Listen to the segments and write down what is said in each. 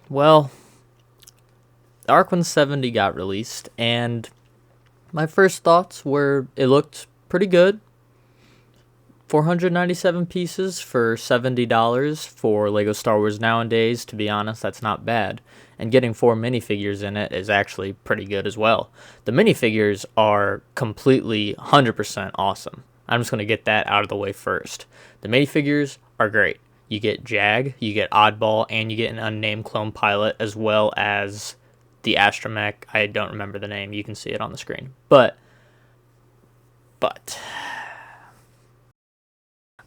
Well, the ARC-170 got released, and my first thoughts were it looked pretty good. 497 pieces for $70 for LEGO Star Wars nowadays. To be honest, that's not bad. And getting 4 minifigures in it is actually pretty good as well. The minifigures are completely 100% awesome. I'm just going to get that out of the way first. The minifigures are great. You get Jag, you get Oddball, and you get an unnamed clone pilot, as well as the astromech. I don't remember the name. You can see it on the screen. But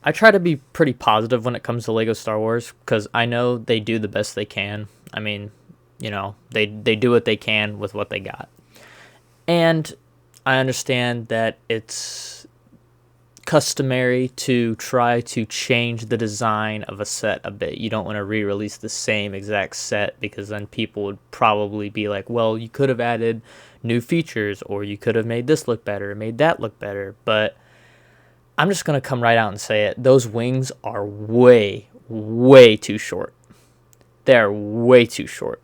I try to be pretty positive when it comes to LEGO Star Wars, because I know they do the best they can. I mean, they do what they can with what they got. And I understand that it's customary to try to change the design of a set a bit. You don't want to re-release the same exact set, because then people would probably be like, well, you could have added new features, or you could have made this look better, made that look better. But I'm just going to come right out and say it. Those wings are way, way too short. They're way too short.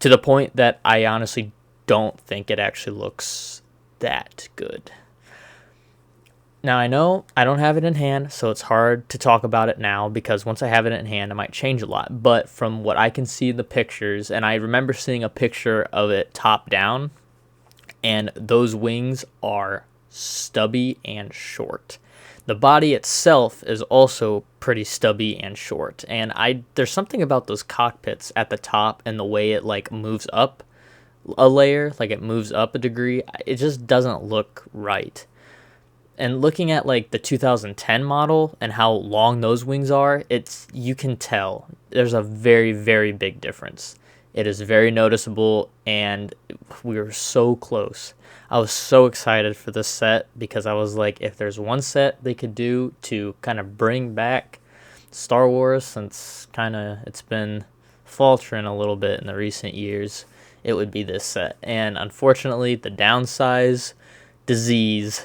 To the point that I honestly don't think it actually looks that good. Now, I know I don't have it in hand, so it's hard to talk about it now, because once I have it in hand, it might change a lot. But from what I can see in the pictures, and I remember seeing a picture of it top down, and those wings are stubby and short. The body itself is also pretty stubby and short, and there's something about those cockpits at the top and the way it like moves up a layer, like it moves up a degree. It just doesn't look right. And looking at like the 2010 model and how long those wings are, you can tell there's a very, very big difference. It is very noticeable, and we were so close. I was so excited for this set, because I was like, if there's one set they could do to kind of bring back Star Wars, since it's been faltering a little bit in the recent years, it would be this set. And unfortunately, the downsize disease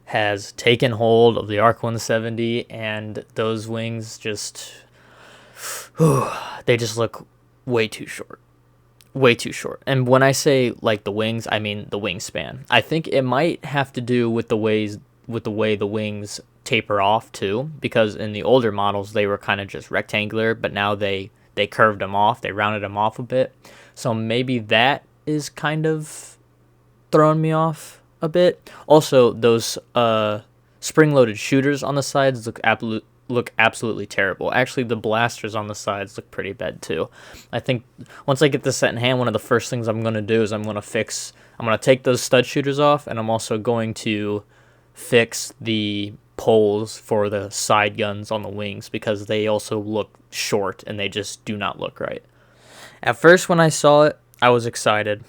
has taken hold of the ARC-170, and those wings they just look way too short. Way too short. And when I say like the wings, I mean the wingspan. I think it might have to do with the way the wings taper off too, because in the older models they were kind of just rectangular, but now they curved them off, they rounded them off a bit. So maybe that is kind of throwing me off a bit. Also, those spring-loaded shooters on the sides look absolutely terrible. Actually, the blasters on the sides look pretty bad too. I think once I get this set in hand, one of the first things I'm going to do is I'm going to take those stud shooters off, and I'm also going to fix the poles for the side guns on the wings, because they also look short and they just do not look right. At first, when I saw it, I was excited.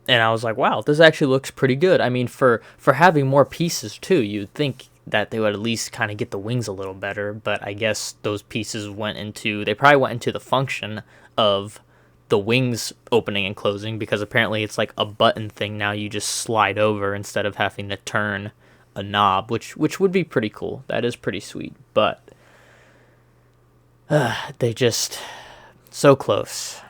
And I was like, wow, this actually looks pretty good. I mean, for having more pieces too, you'd think that they would at least kind of get the wings a little better. But I guess those pieces they probably went into the function of the wings opening and closing, because apparently it's like a button thing now. You just slide over instead of having to turn a knob, which would be pretty cool. That is pretty sweet. But they just so close.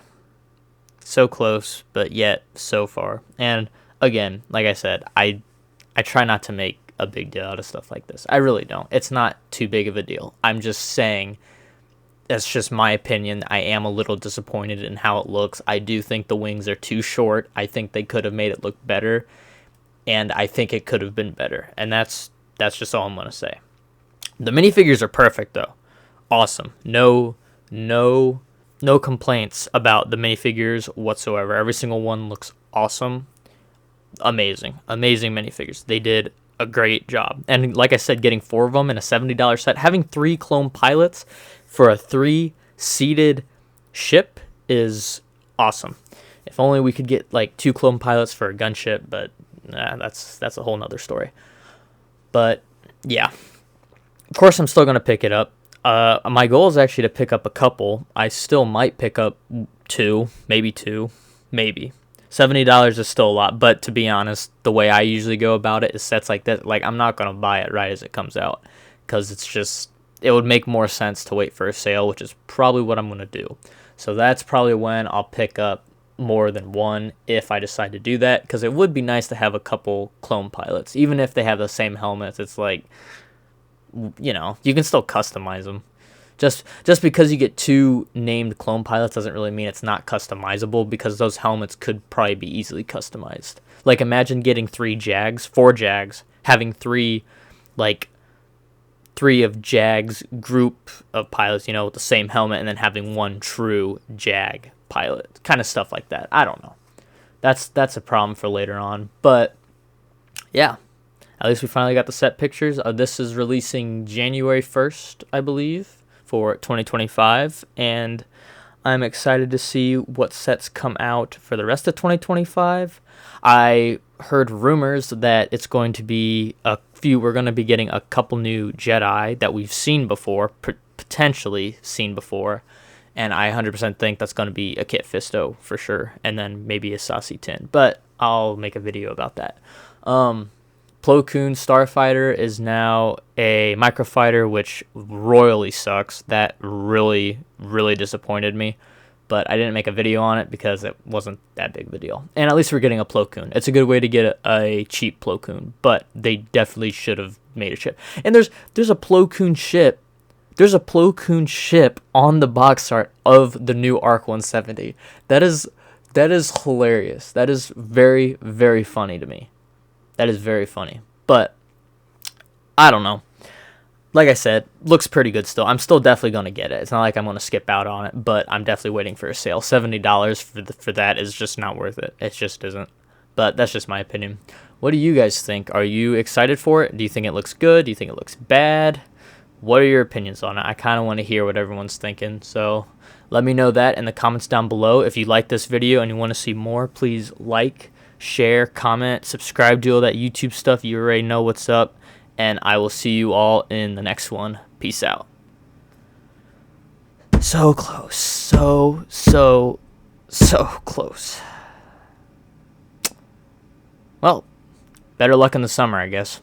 So close, but yet so far. And again, like I said, I try not to make a big deal out of stuff like this. I really don't. It's not too big of a deal. I'm just saying, that's just my opinion. I am a little disappointed in how it looks. I do think the wings are too short. I think they could have made it look better, and I think it could have been better. And that's just all I'm going to say. The minifigures are perfect though. Awesome. No complaints about the minifigures whatsoever. Every single one looks awesome. Amazing minifigures. They did a great job. And like I said, getting 4 of them in a $70 set, having 3 clone pilots for a 3-seated ship is awesome. If only we could get like 2 clone pilots for a gunship, but that's a whole nother story. But yeah, of course I'm still going to pick it up. My goal is actually to pick up a couple. I still might pick up 2, maybe. $70 is still a lot, but to be honest, the way I usually go about it is sets like that. Like, I'm not going to buy it right as it comes out, because it's just it would make more sense to wait for a sale, which is probably what I'm going to do. So that's probably when I'll pick up more than one if I decide to do that, because it would be nice to have a couple clone pilots. Even if they have the same helmets, it's like, you know, you can still customize them. Just because you get 2 named clone pilots doesn't really mean it's not customizable, because those helmets could probably be easily customized. Like, imagine getting 4 Jags, having 3 of Jag's group of pilots, you know, with the same helmet, and then having 1 true Jag pilot. Kind of stuff like that. I don't know. That's a problem for later on. But yeah, at least we finally got the set pictures. This is releasing January 1st, I believe, for 2025, and I'm excited to see what sets come out for the rest of 2025. I heard rumors that it's going to be we're going to be getting a couple new Jedi that we've seen before, potentially seen before, and I 100% think that's going to be a Kit Fisto for sure, and then maybe a Sassy Tin, but I'll make a video about that. Plo Koon Starfighter is now a microfighter, which royally sucks. That really, really disappointed me. But I didn't make a video on it because it wasn't that big of a deal. And at least we're getting a Plo Koon. It's a good way to get a cheap Plo Koon, but they definitely should have made a ship. And there's a Plo Koon ship. There's a Plo Koon ship on the box art of the new ARC-170. That is hilarious. That is very, very funny to me. That is very funny. But I don't know. Like I said, looks pretty good still. I'm still definitely going to get it. It's not like I'm going to skip out on it, but I'm definitely waiting for a sale. $70 for that is just not worth it. It just isn't. But that's just my opinion. What do you guys think? Are you excited for it? Do you think it looks good? Do you think it looks bad? What are your opinions on it? I kind of want to hear what everyone's thinking. So let me know that in the comments down below. If you like this video and you want to see more, please like, share, comment, subscribe, do all that YouTube stuff. You already know what's up. And I will see you all in the next one. Peace out. So close. So close. Well, better luck in the summer, I guess.